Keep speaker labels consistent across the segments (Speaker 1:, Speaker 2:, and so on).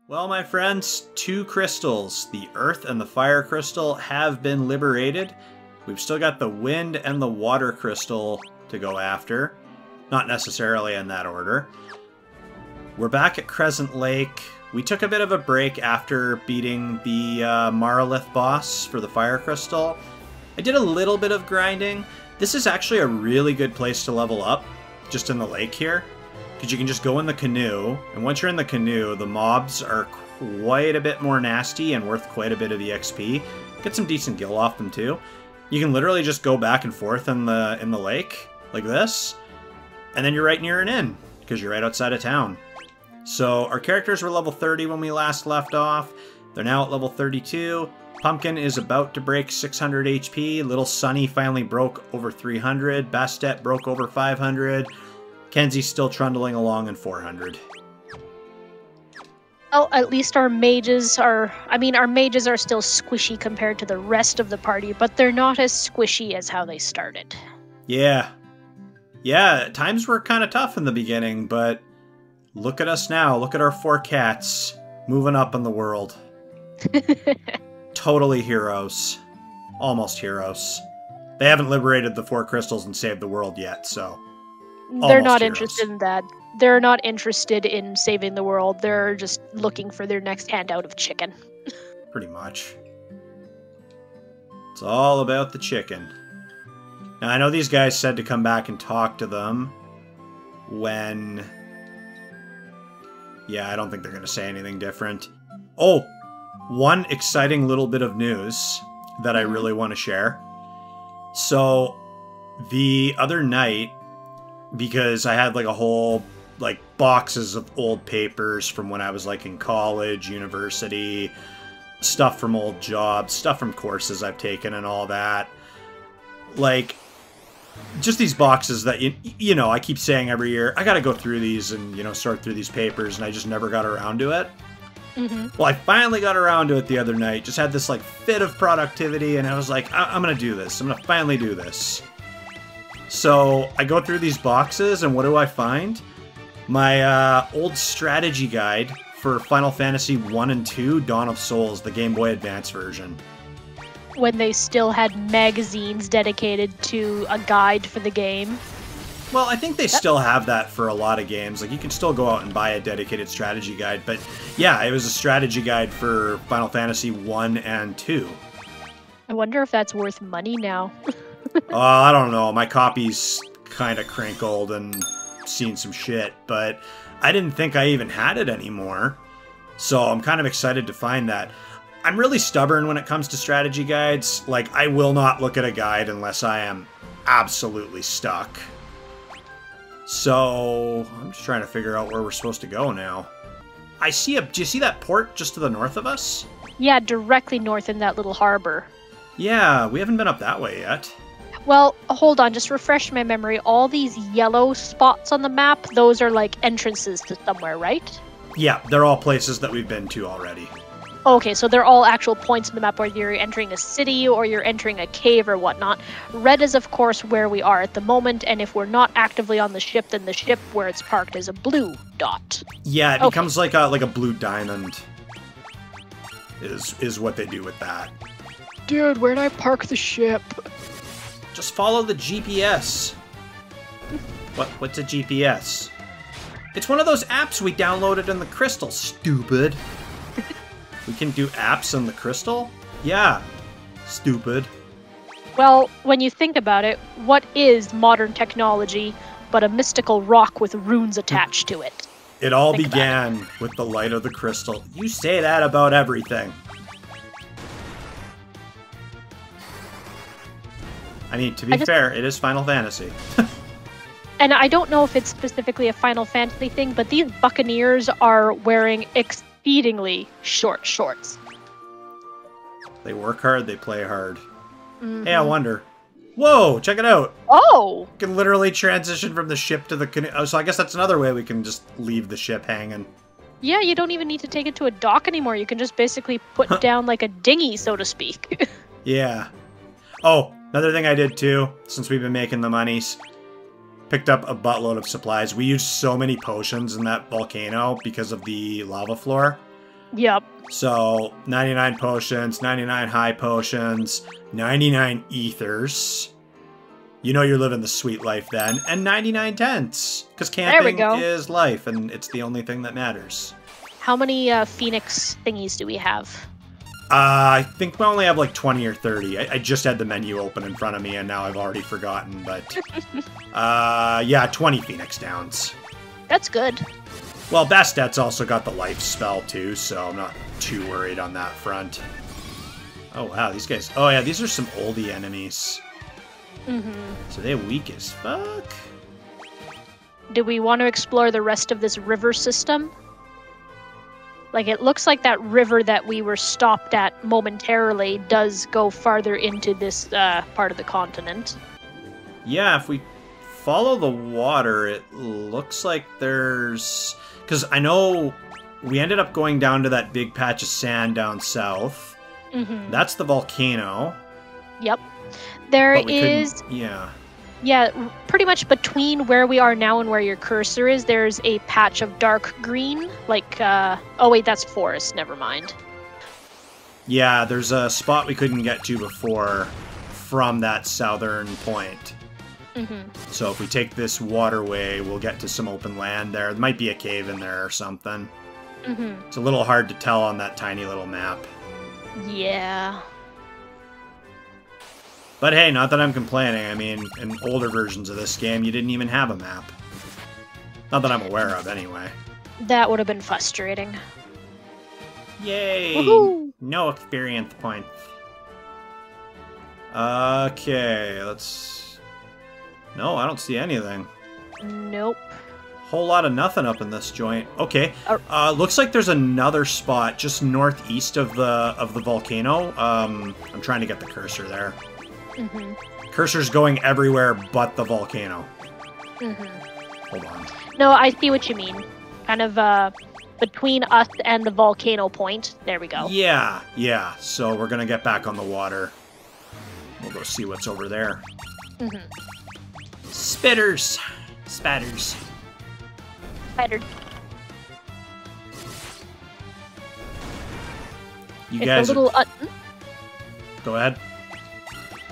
Speaker 1: Well, my friends, two crystals, the Earth and the Fire crystal, have been liberated. We've still got the Wind and the Water crystal to go after. Not necessarily in that order. We're back at Crescent Lake. We took a bit of a break after beating the Marlith boss for the Fire crystal. I did a little bit of grinding. This is actually a really good place to level up, just in the lake here. Because you can just go in the canoe, and once you're in the canoe, the mobs are quite a bit more nasty and worth quite a bit of EXP. Get some decent gil off them too. You can literally just go back and forth in the lake, like this, and then you're right near an inn, because you're right outside of town. So our characters were level 30 when we last left off. They're now at level 32. Pumpkin is about to break 600 HP. Little Sunny finally broke over 300. Bastet broke over 500. Kenzie's still trundling along in 400.
Speaker 2: Well, at least our mages are... our mages are still squishy compared to the rest of the party, but they're not as squishy as how they started.
Speaker 1: Yeah. Yeah, times were kind of tough in the beginning, but look at us now. Look at our 4 cats moving up in the world. Totally heroes. Almost heroes. They haven't liberated the 4 crystals and saved the world yet, so...
Speaker 2: They're not interested in that. They're not interested in saving the world. They're just looking for their next handout of chicken.
Speaker 1: Pretty much. It's all about the chicken. Now, I know these guys said to come back and talk to them when... Yeah, I don't think they're going to say anything different. Oh! One exciting little bit of news that I really want to share. So, the other night, because I had like a whole boxes of old papers from when I was in college, university, stuff from old jobs, stuff from courses I've taken and all that. Just these boxes that, you know, I keep saying every year, I gotta go through these and, sort through these papers, and I just never got around to it. Mm-hmm. Well, I finally got around to it the other night, just had this fit of productivity, and I was like, I'm gonna do this. I'm gonna finally do this. So I go through these boxes, and what do I find? My old strategy guide for Final Fantasy 1 and 2, Dawn of Souls, the Game Boy Advance version.
Speaker 2: When they still had magazines dedicated to a guide for the game.
Speaker 1: Well, I think they still have that for a lot of games. You can still go out and buy a dedicated strategy guide, but yeah, it was a strategy guide for Final Fantasy 1 and 2.
Speaker 2: I wonder if that's worth money now.
Speaker 1: I don't know. My copy's kind of crinkled and seen some shit, but I didn't think I even had it anymore. So I'm kind of excited to find that. I'm really stubborn when it comes to strategy guides. I will not look at a guide unless I am absolutely stuck. So I'm just trying to figure out where we're supposed to go now. Do you see that port just to the north of us?
Speaker 2: Yeah, directly north in that little harbor.
Speaker 1: Yeah, we haven't been up that way yet.
Speaker 2: Well, hold on, just refresh my memory. All these yellow spots on the map, those are entrances to somewhere, right?
Speaker 1: Yeah, they're all places that we've been to already.
Speaker 2: Okay, so they're all actual points on the map where you're entering a city or you're entering a cave or whatnot. Red is, of course, where we are at the moment, and if we're not actively on the ship, then the ship where it's parked is a blue dot. Yeah, it becomes like a blue diamond is what they do with that. Dude, where'd I park the ship?
Speaker 1: Just follow the GPS. What's a GPS? It's one of those apps we downloaded in the Crystal, stupid. We can do apps in the Crystal? Yeah. Stupid.
Speaker 2: Well, when you think about it, what is modern technology but a mystical rock with runes attached to it?
Speaker 1: It all began with the light of the crystal. You say that about everything. I mean, to be fair, it is Final Fantasy.
Speaker 2: And I don't know if it's specifically a Final Fantasy thing, but these buccaneers are wearing exceedingly short shorts.
Speaker 1: They work hard, they play hard. Mm-hmm. Hey, I wonder. Whoa, check it out.
Speaker 2: Oh!
Speaker 1: You can literally transition from the ship to the canoe. Oh, so I guess that's another way we can just leave the ship hanging.
Speaker 2: Yeah, you don't even need to take it to a dock anymore. You can just basically put down a dinghy, so to speak.
Speaker 1: Yeah. Oh, another thing I did too, since we've been making the monies. Picked up a buttload of supplies. We used so many potions in that volcano because of the lava floor.
Speaker 2: Yep.
Speaker 1: So 99 potions, 99 high potions, 99 ethers. You know you're living the sweet life then. And 99 tents. Because camping is life, and it's the only thing that matters.
Speaker 2: How many Phoenix thingies do we have?
Speaker 1: I think we only have like 20 or 30. I just had the menu open in front of me, and now I've already forgotten. But, yeah, 20 Phoenix downs.
Speaker 2: That's good.
Speaker 1: Well, Bastet's also got the life spell, too, so I'm not too worried on that front. Oh, wow, these guys... Oh, yeah, these are some oldie enemies. So they're weak as fuck.
Speaker 2: Do we want to explore the rest of this river system? Like, it looks like that river that we were stopped at momentarily does go farther into this part of the continent.
Speaker 1: Yeah, if we follow the water, it looks like there's... Because I know we ended up going down to that big patch of sand down south. That's the volcano.
Speaker 2: Yep. There is...
Speaker 1: Yeah.
Speaker 2: Yeah, pretty much between where we are now and where your cursor is, there's a patch of dark green. Like, oh wait, that's forest, never mind.
Speaker 1: Yeah, there's a spot we couldn't get to before from that southern point. So if we take this waterway, we'll get to some open land there. There might be a cave in there or something. It's a little hard to tell on that tiny little map.
Speaker 2: Yeah.
Speaker 1: But hey, not that I'm complaining. I mean, in older versions of this game, you didn't even have a map. Not that I'm aware of, anyway.
Speaker 2: That would have been frustrating.
Speaker 1: Yay!
Speaker 2: Woohoo!
Speaker 1: No experience points. Okay, let's... No, I don't see anything.
Speaker 2: Nope.
Speaker 1: Whole lot of nothing up in this joint. Okay, looks like there's another spot just northeast of the volcano. I'm trying to get the cursor there. Cursor's going everywhere but the volcano. Hold on.
Speaker 2: No, I see what you mean. Kind of between us and the volcano point. There we go.
Speaker 1: Yeah, yeah. So we're gonna get back on the water. We'll go see what's over there. Spitters. Spatters.
Speaker 2: Spider.
Speaker 1: You guys
Speaker 2: a little,
Speaker 1: Go ahead.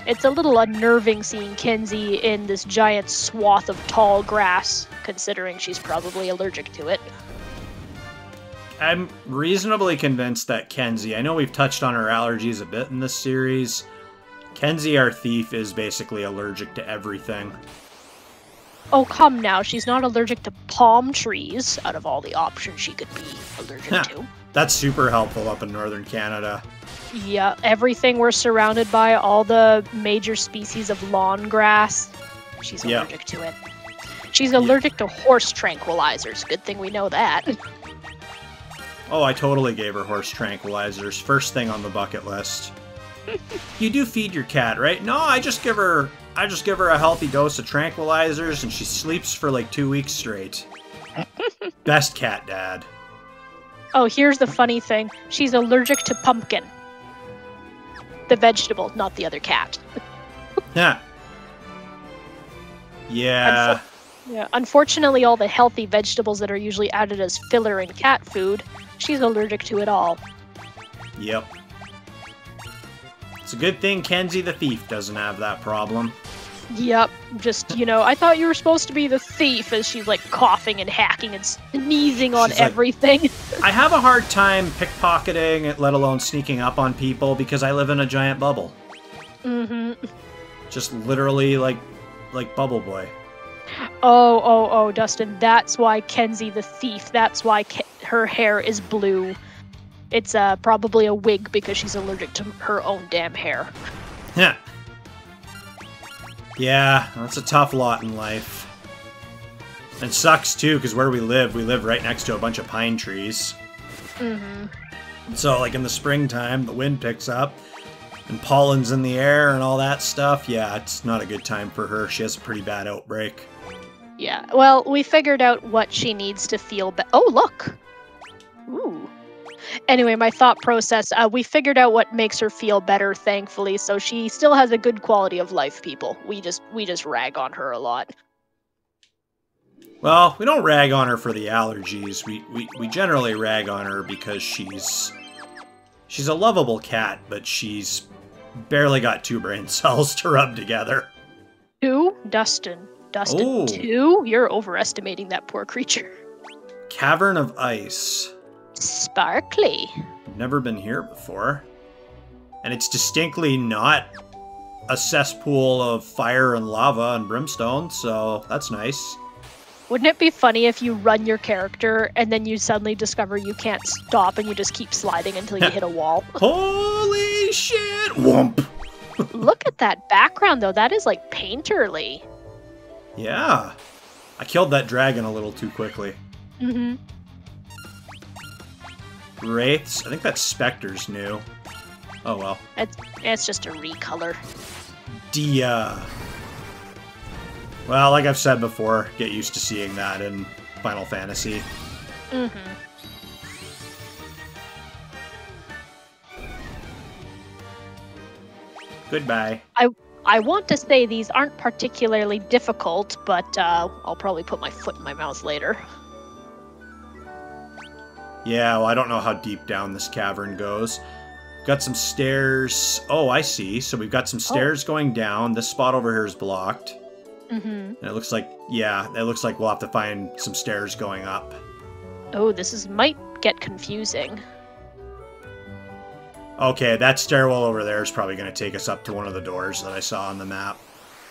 Speaker 2: It's a little unnerving seeing Kenzie in this giant swath of tall grass, considering she's probably allergic to it.
Speaker 1: I'm reasonably convinced that Kenzie, I know we've touched on her allergies a bit in this series. Kenzie, our thief, is basically allergic to everything.
Speaker 2: Oh, come now. She's not allergic to palm trees, out of all the options she could be allergic to.
Speaker 1: That's super helpful up in northern Canada.
Speaker 2: Yeah, everything we're surrounded by, all the major species of lawn grass, she's allergic to it. She's allergic to horse tranquilizers. Good thing we know that.
Speaker 1: Oh, I totally gave her horse tranquilizers. First thing on the bucket list. You do feed your cat, right? No, I just give her a healthy dose of tranquilizers and she sleeps for like 2 weeks straight. Best cat dad.
Speaker 2: Oh, here's the funny thing. She's allergic to pumpkin. The vegetable, not the other cat.
Speaker 1: Yeah. Yeah.
Speaker 2: Yeah. Unfortunately, all the healthy vegetables that are usually added as filler in cat food, she's allergic to it all.
Speaker 1: Yep. It's a good thing Kenzie the thief doesn't have that problem.
Speaker 2: Yep. Just, I thought you were supposed to be the thief, as she's like coughing and hacking and sneezing on everything.
Speaker 1: I have a hard time pickpocketing, let alone sneaking up on people, because I live in a giant bubble. Just literally like Bubble Boy.
Speaker 2: Oh, Dustin, that's why Kenzie the thief, that's why her hair is blue. It's probably a wig because she's allergic to her own damn hair.
Speaker 1: Yeah. Yeah, that's a tough lot in life. It sucks too, because where we live right next to a bunch of pine trees. So, like in the springtime, the wind picks up, and pollen's in the air and all that stuff. Yeah, it's not a good time for her. She has a pretty bad outbreak.
Speaker 2: Yeah, well, we figured out what she needs to feel better. Oh, look! Ooh. Anyway, my thought process, we figured out what makes her feel better, thankfully, so she still has a good quality of life, people. We just rag on her a lot.
Speaker 1: Well, we don't rag on her for the allergies. We generally rag on her because she's a lovable cat, but she's barely got 2 brain cells to rub together.
Speaker 2: 2? Dustin. Dustin,
Speaker 1: Ooh.
Speaker 2: 2? You're overestimating that poor creature.
Speaker 1: Cavern of Ice.
Speaker 2: Sparkly.
Speaker 1: Never been here before. And it's distinctly not a cesspool of fire and lava and brimstone, so that's nice.
Speaker 2: Wouldn't it be funny if you run your character and then you suddenly discover you can't stop and you just keep sliding until you hit a wall?
Speaker 1: Holy shit! Whoomp!
Speaker 2: Look at that background, though. That is, like, painterly.
Speaker 1: Yeah. I killed that dragon a little too quickly.
Speaker 2: Mm-hmm.
Speaker 1: Wraiths? I think that's Spectre's new. Oh, well.
Speaker 2: It's just a recolor.
Speaker 1: Dia. Well, like I've said before, get used to seeing that in Final Fantasy.
Speaker 2: Mm-hmm.
Speaker 1: Goodbye.
Speaker 2: I want to say these aren't particularly difficult, but I'll probably put my foot in my mouth later.
Speaker 1: Yeah, well, I don't know how deep down this cavern goes. Got some stairs. Oh, I see. So we've got some stairs going down. This spot over here is blocked.
Speaker 2: Mm-hmm.
Speaker 1: And it looks like, yeah, it looks like we'll have to find some stairs going up.
Speaker 2: Oh, might get confusing.
Speaker 1: Okay, that stairwell over there is probably going to take us up to one of the doors that I saw on the map.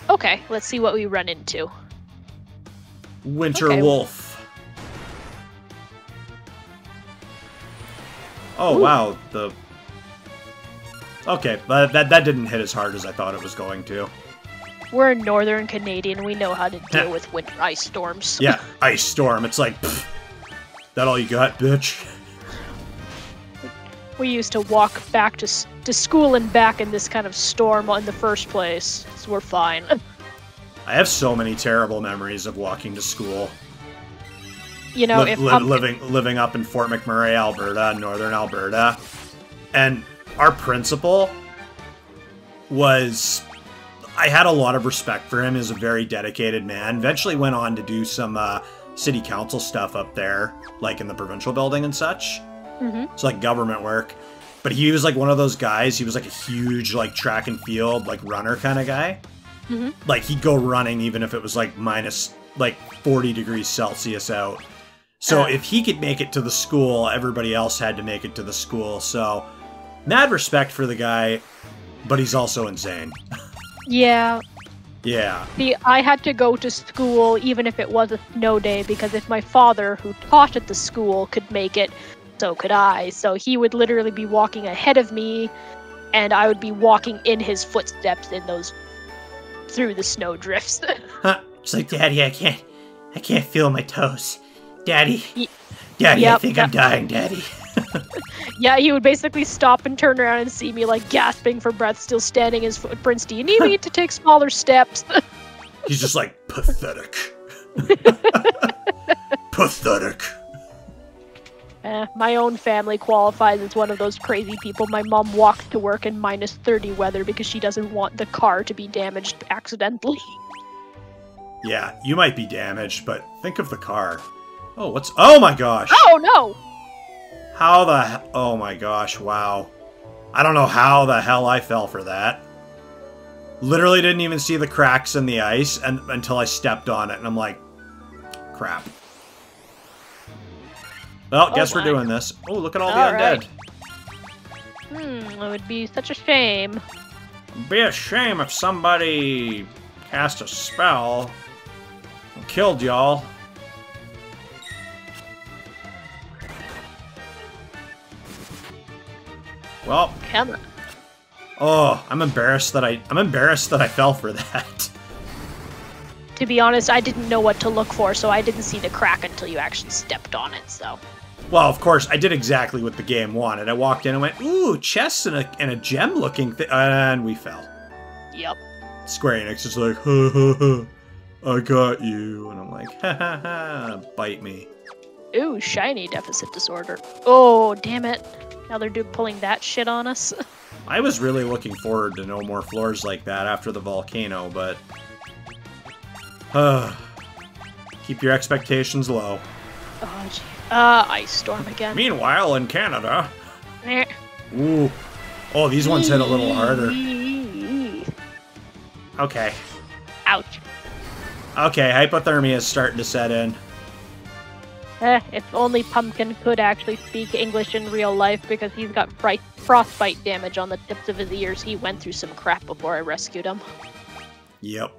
Speaker 2: Okay, let's see what we run into.
Speaker 1: Winter
Speaker 2: Okay.
Speaker 1: Wolf. Oh,
Speaker 2: Ooh.
Speaker 1: wow. Okay, but that didn't hit as hard as I thought it was going to.
Speaker 2: We're Northern Canadian. We know how to deal with winter ice storms.
Speaker 1: Yeah, ice storm. It's like, pfft, that all you got, bitch?
Speaker 2: We used to walk back to school and back in this kind of storm in the first place, so we're fine.
Speaker 1: I have so many terrible memories of walking to school.
Speaker 2: You know,
Speaker 1: living up in Fort McMurray, Alberta, northern Alberta. And our principal was... I had a lot of respect for him. He was a very dedicated man. Eventually went on to do some city council stuff up there, like in the provincial building and such.
Speaker 2: Mm-hmm.
Speaker 1: So like government work. But he was like one of those guys, he was like a huge like track and field, like runner kind of guy.
Speaker 2: Mm-hmm.
Speaker 1: Like he'd go running even if it was like minus like 40 degrees Celsius out. So if he could make it to the school, everybody else had to make it to the school. So mad respect for the guy, but he's also insane.
Speaker 2: Yeah.
Speaker 1: Yeah.
Speaker 2: See, I had to go to school even if it was a snow day, because if my father, who taught at the school, could make it, so could I. So he would literally be walking ahead of me, and I would be walking in his footsteps through the snow drifts.
Speaker 1: It's like, Daddy, I can't feel my toes. Daddy,
Speaker 2: Yep,
Speaker 1: I think I'm dying, Daddy.
Speaker 2: Yeah, he would basically stop and turn around and see me, like, gasping for breath, still standing his footprints. Do you need me to take smaller steps?
Speaker 1: He's just like, pathetic. Pathetic.
Speaker 2: My own family qualifies as one of those crazy people. My mom walked to work in minus 30 weather because she doesn't want the car to be damaged accidentally.
Speaker 1: Yeah, you might be damaged, but think of the car. Oh my gosh.
Speaker 2: Oh, no!
Speaker 1: Oh my gosh, wow. I don't know how the hell I fell for that. Literally didn't even see the cracks in the ice until I stepped on it, and I'm like, crap. Well, guess we're doing this. Oh, look at all the undead.
Speaker 2: Right. It would be such a shame.
Speaker 1: It'd be a shame if somebody cast a spell and killed y'all. Well,
Speaker 2: Come on.
Speaker 1: oh, I'm embarrassed that I fell for that.
Speaker 2: To be honest, I didn't know what to look for, so I didn't see the crack until you actually stepped on it, so...
Speaker 1: Well, of course, I did exactly what the game wanted. I walked in and went, ooh, chests and a gem-looking thing, and we fell.
Speaker 2: Yep.
Speaker 1: Square Enix is like, ha ha ha, I got you. And I'm like, ha ha ha, bite me.
Speaker 2: Ooh, shiny deficit disorder. Oh, damn it. Now they're pulling that shit on us.
Speaker 1: I was really looking forward to no more floors like that after the volcano, but... Keep your expectations low.
Speaker 2: Oh, gee. Ice storm again.
Speaker 1: Meanwhile, in Canada...
Speaker 2: Eh.
Speaker 1: Ooh. Oh, these ones hit a little harder. Okay.
Speaker 2: Ouch.
Speaker 1: Okay, hypothermia is starting to set in.
Speaker 2: If only Pumpkin could actually speak English in real life, because he's got frostbite damage on the tips of his ears. He went through some crap before I rescued him. Yep.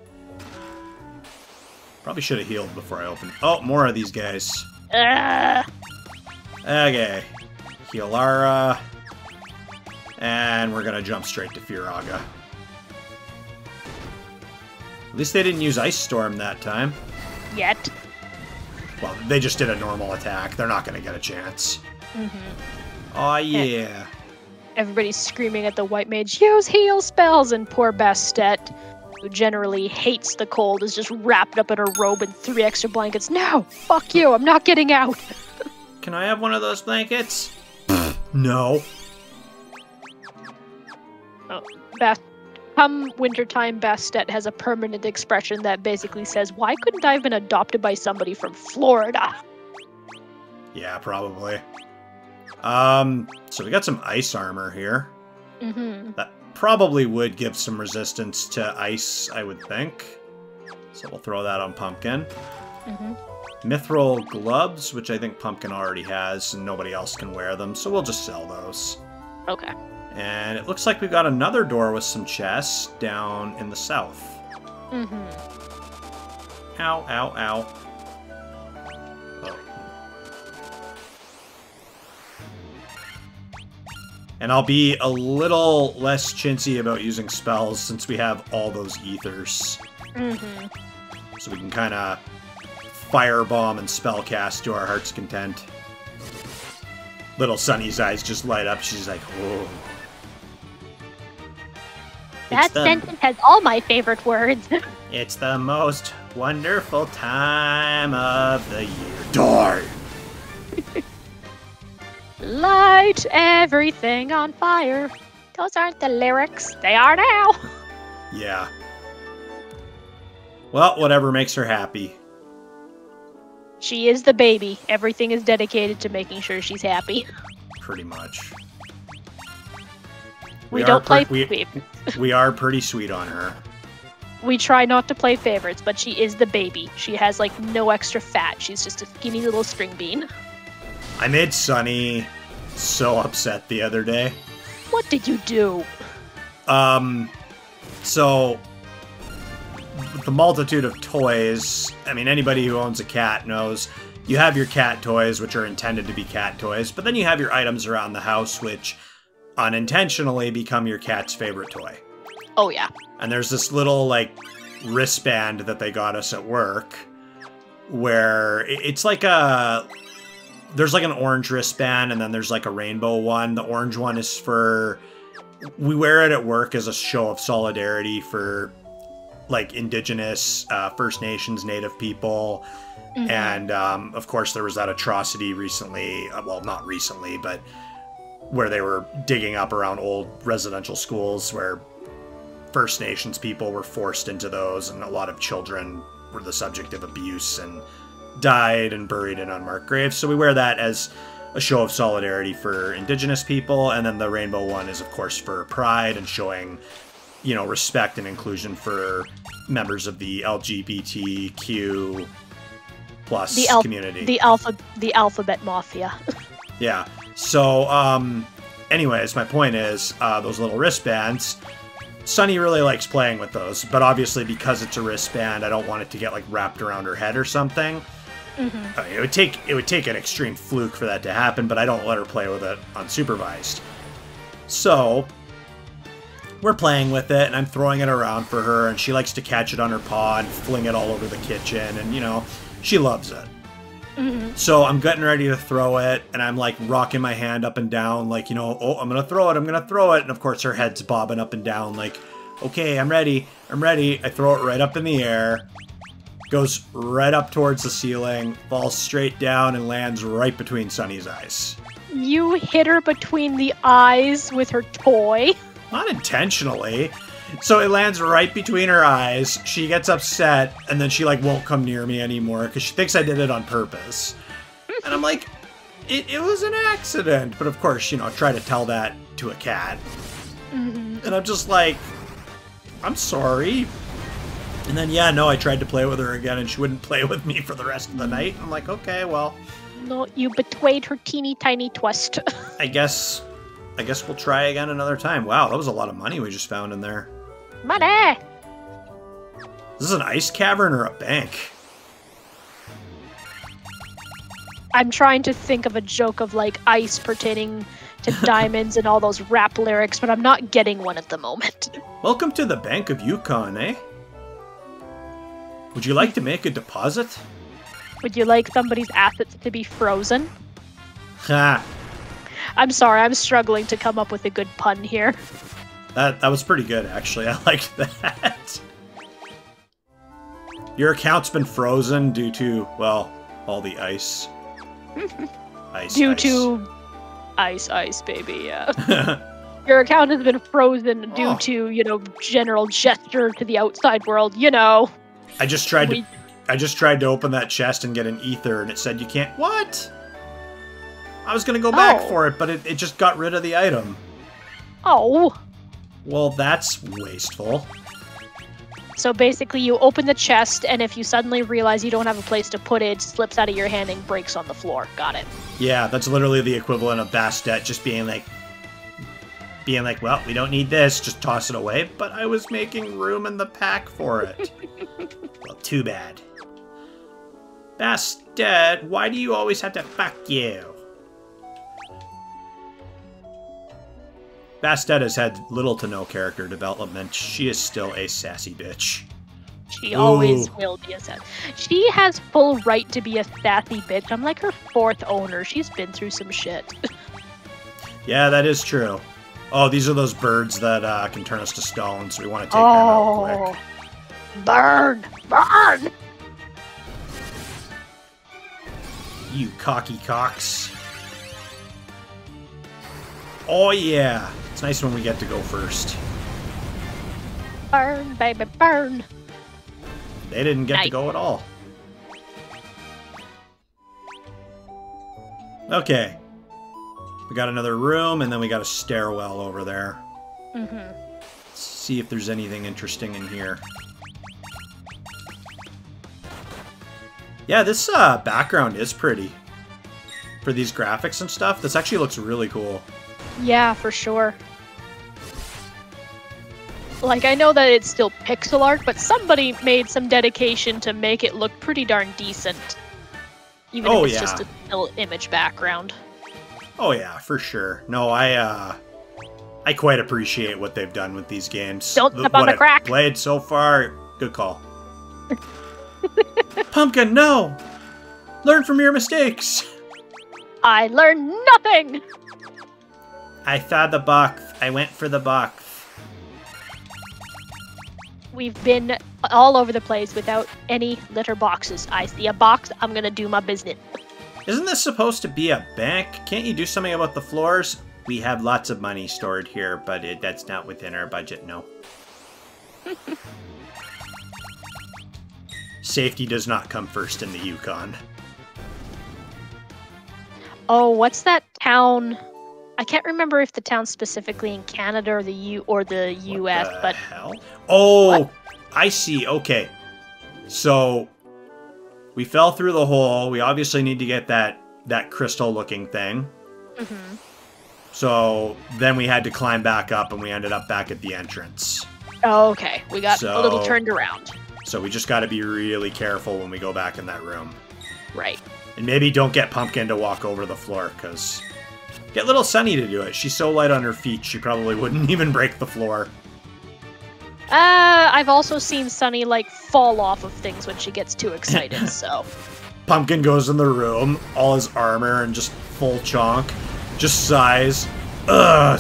Speaker 1: Probably should have healed before I opened. Oh, more of these guys. Okay. Healara. And we're gonna jump straight to Firaga. At least they didn't use Ice Storm that time.
Speaker 2: Yet.
Speaker 1: Well, they just did a normal attack. They're not gonna get a chance.
Speaker 2: Mm-hmm.
Speaker 1: Oh yeah.
Speaker 2: Everybody's screaming at the White Mage, use heal spells, and poor Bastet, who generally hates the cold, is just wrapped up in her robe and 3 extra blankets. No! Fuck you! I'm not getting out!
Speaker 1: Can I have one of those blankets? No.
Speaker 2: Oh, come wintertime, Bastet has a permanent expression that basically says, why couldn't I have been adopted by somebody from Florida?
Speaker 1: Yeah, probably. So we got some ice armor here.
Speaker 2: Mm-hmm.
Speaker 1: That probably would give some resistance to ice, I would think. So we'll throw that on Pumpkin.
Speaker 2: Mm-hmm.
Speaker 1: Mithril gloves, which I think Pumpkin already has, and nobody else can wear them, so we'll just sell those.
Speaker 2: Okay.
Speaker 1: And it looks like we got another door with some chests down in the south.
Speaker 2: Mm-hmm.
Speaker 1: Ow, ow, ow. Oh. And I'll be a little less chintzy about using spells since we have all those ethers.
Speaker 2: Mm-hmm.
Speaker 1: So we can kind of firebomb and spellcast to our heart's content. Little Sunny's eyes just light up. She's like, oh.
Speaker 2: That sentence has all my favorite words.
Speaker 1: It's the most wonderful time of the year. Die!
Speaker 2: Light everything on fire. Those aren't the lyrics. They are now.
Speaker 1: Yeah. Well, whatever makes her happy.
Speaker 2: She is the baby. Everything is dedicated to making sure she's happy.
Speaker 1: Pretty much.
Speaker 2: We don't play
Speaker 1: we are pretty sweet on her.
Speaker 2: We try not to play favorites, but she is the baby. She has, like, no extra fat. She's just a skinny little string bean.
Speaker 1: I made Sunny so upset the other day.
Speaker 2: What did you do?
Speaker 1: So, the multitude of toys, I mean, anybody who owns a cat knows you have your cat toys, which are intended to be cat toys, but then you have your items around the house, which unintentionally become your cat's favorite toy.
Speaker 2: Oh, yeah.
Speaker 1: And there's this little, like, wristband that they got us at work, where it's like a... There's like an orange wristband, and then there's like a rainbow one. The orange one is for... We wear it at work as a show of solidarity for, like, Indigenous, First Nations, Native people. Mm-hmm. And, of course, there was that atrocity recently. Well, not recently, but where they were digging up around old residential schools where First Nations people were forced into those, and a lot of children were the subject of abuse and died and buried in unmarked graves. So we wear that as a show of solidarity for Indigenous people, and then the rainbow one is, of course, for pride and showing, you know, respect and inclusion for members of the LGBTQ plus community.
Speaker 2: The alphabet mafia.
Speaker 1: Yeah. So, anyways, my point is, those little wristbands, Sunny really likes playing with those, but obviously because it's a wristband, I don't want it to get, like, wrapped around her head or something.
Speaker 2: Mm-hmm.
Speaker 1: I mean, it would take an extreme fluke for that to happen, but I don't let her play with it unsupervised. So, we're playing with it, and I'm throwing it around for her, and she likes to catch it on her paw and fling it all over the kitchen, and, you know, she loves it.
Speaker 2: Mm-hmm.
Speaker 1: So I'm getting ready to throw it, and I'm, like, rocking my hand up and down, like, you know, oh, I'm gonna throw it, and of course her head's bobbing up and down, like, okay, I'm ready. I throw it right up in the air, goes right up towards the ceiling, falls straight down, and lands right between Sunny's eyes.
Speaker 2: You hit her between the eyes with her toy?
Speaker 1: Not intentionally. So it lands right between her eyes. She gets upset, and then she, like, won't come near me anymore because she thinks I did it on purpose. And I'm like, it was an accident. But of course, you know, I try to tell that to a cat. And I'm just like, I'm sorry. And then, yeah, no, I tried to play with her again, and she wouldn't play with me for the rest of the night. I'm like, okay, well.
Speaker 2: No, you betrayed her teeny tiny twist.
Speaker 1: I guess we'll try again another time. Wow, that was a lot of money we just found in there.
Speaker 2: Money!
Speaker 1: Is this an ice cavern or a bank?
Speaker 2: I'm trying to think of a joke of, like, ice pertaining to diamonds and all those rap lyrics, but I'm not getting one at the moment.
Speaker 1: Welcome to the Bank of Yukon, eh? Would you like to make a deposit?
Speaker 2: Would you like somebody's assets to be frozen?
Speaker 1: Ha!
Speaker 2: I'm sorry, I'm struggling to come up with a good pun here.
Speaker 1: That was pretty good, actually. I liked that. Your account's been frozen due to, well, all the ice.
Speaker 2: Due to ice, baby, yeah. Your account has been frozen due to, you know, general gesture to the outside world, you know.
Speaker 1: I just tried to open that chest and get an ether, and it said you can't. What? I was gonna go back for it, but it just got rid of the item.
Speaker 2: Oh.
Speaker 1: Well, that's wasteful.
Speaker 2: So basically, you open the chest, and if you suddenly realize you don't have a place to put it, it slips out of your hand and breaks on the floor. Got it.
Speaker 1: Yeah, that's literally the equivalent of Bastet just being like, well, we don't need this, just toss it away. But I was making room in the pack for it. Well, too bad. Bastet, why do you always have to fuck you? Bastet has had little to no character development. She is still a sassy bitch.
Speaker 2: She always will be a sassy. She has full right to be a sassy bitch. I'm like her fourth owner. She's been through some shit.
Speaker 1: Yeah, that is true. Oh, these are those birds that can turn us to stone, so we want to take them out quick.
Speaker 2: Burn! Burn!
Speaker 1: You cocky cocks. Oh yeah! It's nice when we get to go first.
Speaker 2: Burn, baby, burn!
Speaker 1: They didn't get to go at all. Okay. We got another room, and then we got a stairwell over there. Let's see if there's anything interesting in here. Yeah, this background is pretty. For these graphics and stuff, this actually looks really cool.
Speaker 2: Yeah, for sure. Like, I know that it's still pixel art, but somebody made some dedication to make it look pretty darn decent. Even if it's just a still image background.
Speaker 1: Oh yeah, for sure. No, I quite appreciate what they've done with these games.
Speaker 2: Don't step on the crack!
Speaker 1: I've played so far, good call. Pumpkin, no! Learn from your mistakes!
Speaker 2: I learned nothing!
Speaker 1: I saw the box. I went for the box.
Speaker 2: We've been all over the place without any litter boxes. I see a box, I'm gonna do my business.
Speaker 1: Isn't this supposed to be a bank? Can't you do something about the floors? We have lots of money stored here, but that's not within our budget, no. Safety does not come first in the Yukon.
Speaker 2: Oh, what's that town? I can't remember if the town's specifically in Canada or the US,
Speaker 1: what the
Speaker 2: but
Speaker 1: hell? Oh,
Speaker 2: what?
Speaker 1: I see. Okay. So we fell through the hole. We obviously need to get that crystal looking thing. So then we had to climb back up, and we ended up back at the entrance.
Speaker 2: Oh, okay. We got a little turned around.
Speaker 1: So we just got to be really careful when we go back in that room.
Speaker 2: Right.
Speaker 1: And maybe don't get Pumpkin to walk over the floor, because... Get little Sunny to do it. She's so light on her feet, she probably wouldn't even break the floor.
Speaker 2: I've also seen Sunny, like, fall off of things when she gets too excited, so...
Speaker 1: Pumpkin goes in the room, all his armor and just full chonk, just sighs,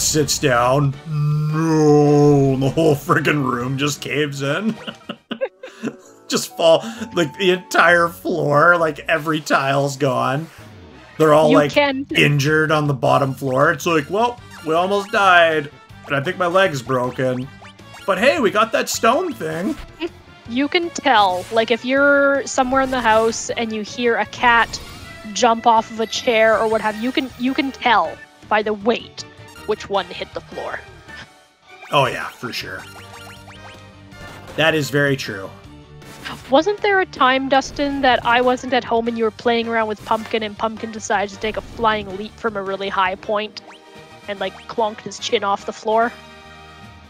Speaker 1: sits down, no, and the whole friggin' room just caves in. Just fall, like, the entire floor, like, every tile's gone. They're all, injured on the bottom floor. It's like, well, we almost died, and I think my leg's broken. But hey, we got that stone thing.
Speaker 2: You can tell, like, if you're somewhere in the house and you hear a cat jump off of a chair or what have you, you can tell by the weight which one hit the floor.
Speaker 1: Oh yeah, for sure. That is very true.
Speaker 2: Wasn't there a time, Dustin, that I wasn't at home and you were playing around with Pumpkin and Pumpkin decided to take a flying leap from a really high point and, like, clonked his chin off the floor?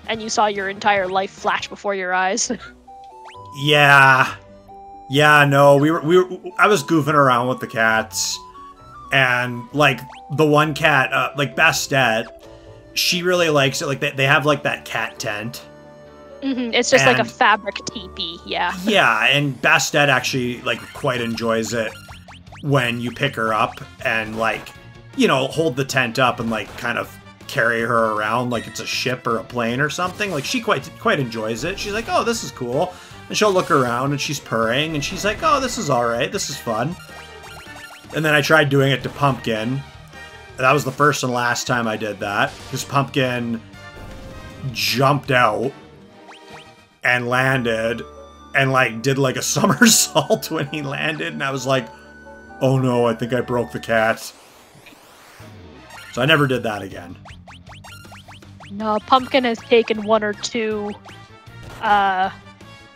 Speaker 2: And you saw your entire life flash before your eyes?
Speaker 1: Yeah. Yeah, no, I was goofing around with the cats. And, like, the one cat, like, Bastet, she really likes it. Like, they have, like, that cat tent.
Speaker 2: Mm-hmm. It's just like a fabric teepee, yeah.
Speaker 1: Yeah, and Bastet actually, like, quite enjoys it when you pick her up and, like, you know, hold the tent up and, like, kind of carry her around like it's a ship or a plane or something. Like, she quite enjoys it. She's like, oh, this is cool. And she'll look around and she's purring and she's like, oh, this is alright. This is fun. And then I tried doing it to Pumpkin. That was the first and last time I did that. Because Pumpkin jumped out and landed and, like, did, like, a somersault when he landed. And I was like, oh no, I think I broke the cat. So I never did that again.
Speaker 2: No, Pumpkin has taken one or two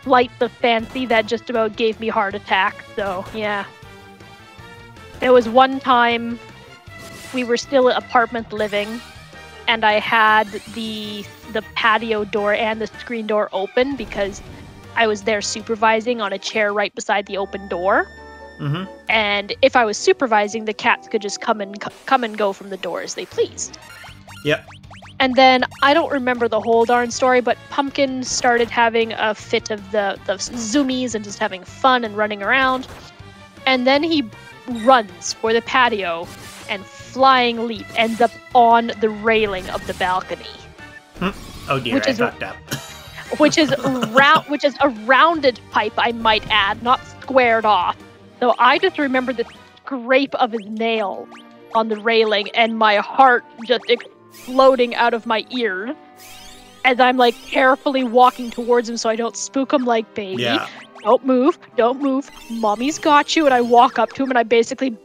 Speaker 2: flights of fancy that just about gave me heart attack, so yeah. There was one time we were still apartment living, and I had the patio door and the screen door open because I was there supervising on a chair right beside the open door.
Speaker 1: Mm-hmm.
Speaker 2: And if I was supervising, the cats could just come and go from the door as they pleased.
Speaker 1: Yep.
Speaker 2: And then, I don't remember the whole darn story, but Pumpkin started having a fit of the zoomies and just having fun and running around. And then he runs for the patio and flying leap ends up on the railing of the balcony.
Speaker 1: Oh dear, I fucked up.
Speaker 2: which is a rounded pipe, I might add, not squared off. So I just remember the scrape of his nail on the railing and my heart just exploding out of my ear as I'm, like, carefully walking towards him so I don't spook him, like, baby.
Speaker 1: Yeah.
Speaker 2: Don't move. Mommy's got you. And I walk up to him and I basically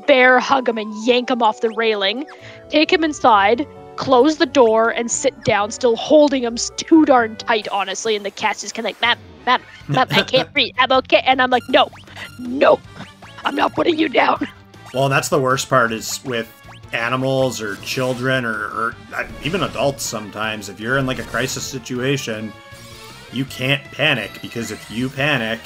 Speaker 2: bear hug him and yank him off the railing, take him inside, close the door, and sit down, still holding him too darn tight, honestly. And the cat's just kind of like, Mom, I can't breathe. I'm okay. And I'm like, no, I'm not putting you down.
Speaker 1: Well, and that's the worst part is with animals or children or even adults sometimes. If you're in, like, a crisis situation, you can't panic, because if you panic,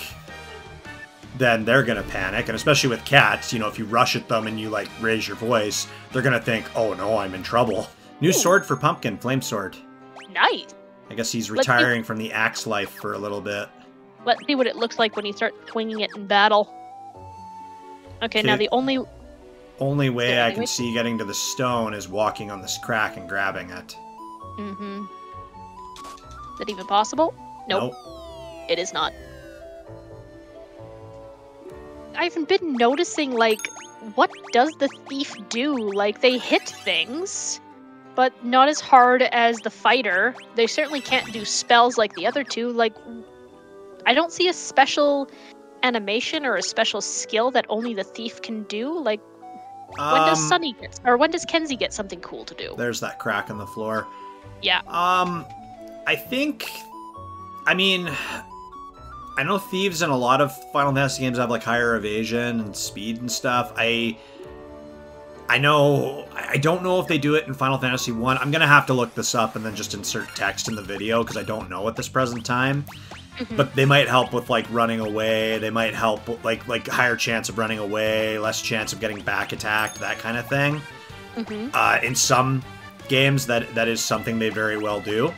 Speaker 1: then they're gonna panic. And especially with cats, you know, if you rush at them and you, like, raise your voice, they're gonna think, oh no, I'm in trouble. New sword for Pumpkin, flame sword.
Speaker 2: Nice.
Speaker 1: I guess he's retiring from the axe life for a little bit.
Speaker 2: Let's see what it looks like when he starts swinging it in battle. Okay, now the only
Speaker 1: way I can see getting to the stone is walking on this crack and grabbing it.
Speaker 2: Mm-hmm. Is it even possible? Nope. It is not. I've been noticing, like, what does the thief do? Like, they hit things, but not as hard as the fighter. They certainly can't do spells like the other two. Like, I don't see a special animation or a special skill that only the thief can do. Like, when does Sunny get, or when does Kenzie get something cool to do?
Speaker 1: There's that crack in the floor.
Speaker 2: Yeah.
Speaker 1: I think, I mean, I know thieves in a lot of Final Fantasy games have, like, higher evasion and speed and stuff. I don't know if they do it in Final Fantasy 1. I'm gonna have to look this up and then just insert text in the video, because I don't know at this present time. Mm-hmm. But they might help with, like, running away. They might help with, like higher chance of running away, less chance of getting back attacked, that kind of thing. Mm-hmm. In some games, that is something they very well do.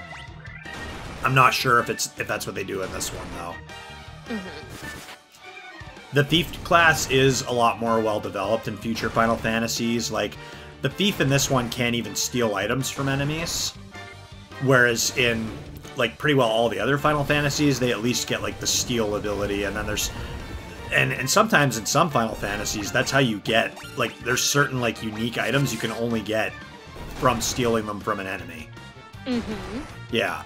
Speaker 1: I'm not sure if that's what they do in this one, though. Mm-hmm. The Thief class is a lot more well-developed in future Final Fantasies. Like, the Thief in this one can't even steal items from enemies, whereas in, like, pretty well all the other Final Fantasies, they at least get, like, the steal ability, and then there's... And sometimes in some Final Fantasies, that's how you get... Like, there's certain, like, unique items you can only get from stealing them from an enemy.
Speaker 2: Mm-hmm.
Speaker 1: Yeah.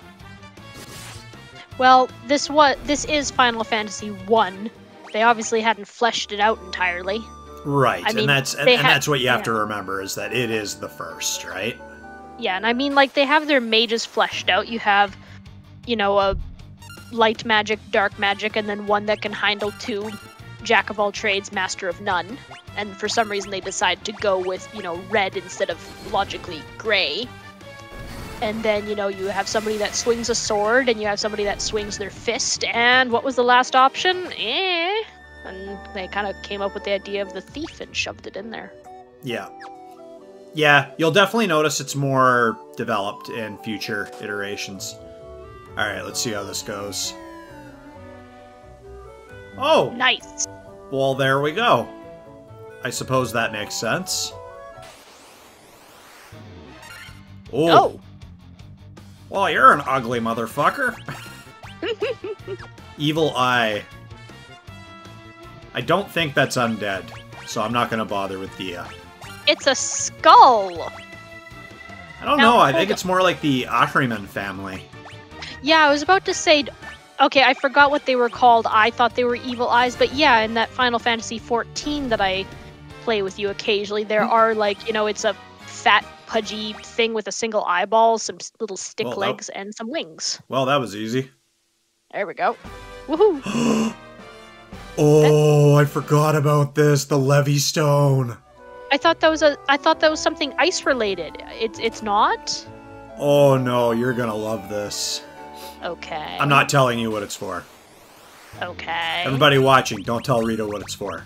Speaker 2: Well, this is Final Fantasy 1. They obviously hadn't fleshed it out entirely.
Speaker 1: Right,
Speaker 2: I mean,
Speaker 1: and that's what you have to remember, is that it is the first, right?
Speaker 2: Yeah, and I mean, like, they have their mages fleshed out. You have, you know, a light magic, dark magic, and then one that can handle 2 jack of all trades, master of none. And for some reason they decide to go with, you know, red instead of logically gray. And then, you know, you have somebody that swings a sword, and you have somebody that swings their fist, and what was the last option? And they kind of came up with the idea of the thief and shoved it in there.
Speaker 1: Yeah. Yeah, you'll definitely notice it's more developed in future iterations. Alright, let's see how this goes. Oh!
Speaker 2: Nice!
Speaker 1: Well, there we go. I suppose that makes sense. Oh! Well, you're an ugly motherfucker. Evil Eye. I don't think that's undead, so I'm not going to bother with the...
Speaker 2: It's a skull!
Speaker 1: I don't know, I think it's more like the Ahriman family.
Speaker 2: Yeah, I was about to say... Okay, I forgot what they were called. I thought they were Evil Eyes, but yeah, in that Final Fantasy XIV that I play with you occasionally, there are, like, you know, it's a fat, pudgy thing with a single eyeball, some little stick legs, and some wings.
Speaker 1: Well, that was easy.
Speaker 2: There we go. Woohoo!
Speaker 1: Oh, I forgot about this. The Levistone.
Speaker 2: I thought that was something ice related. It's not?
Speaker 1: Oh no, you're gonna love this.
Speaker 2: Okay.
Speaker 1: I'm not telling you what it's for.
Speaker 2: Okay.
Speaker 1: Everybody watching, don't tell Rita what it's for.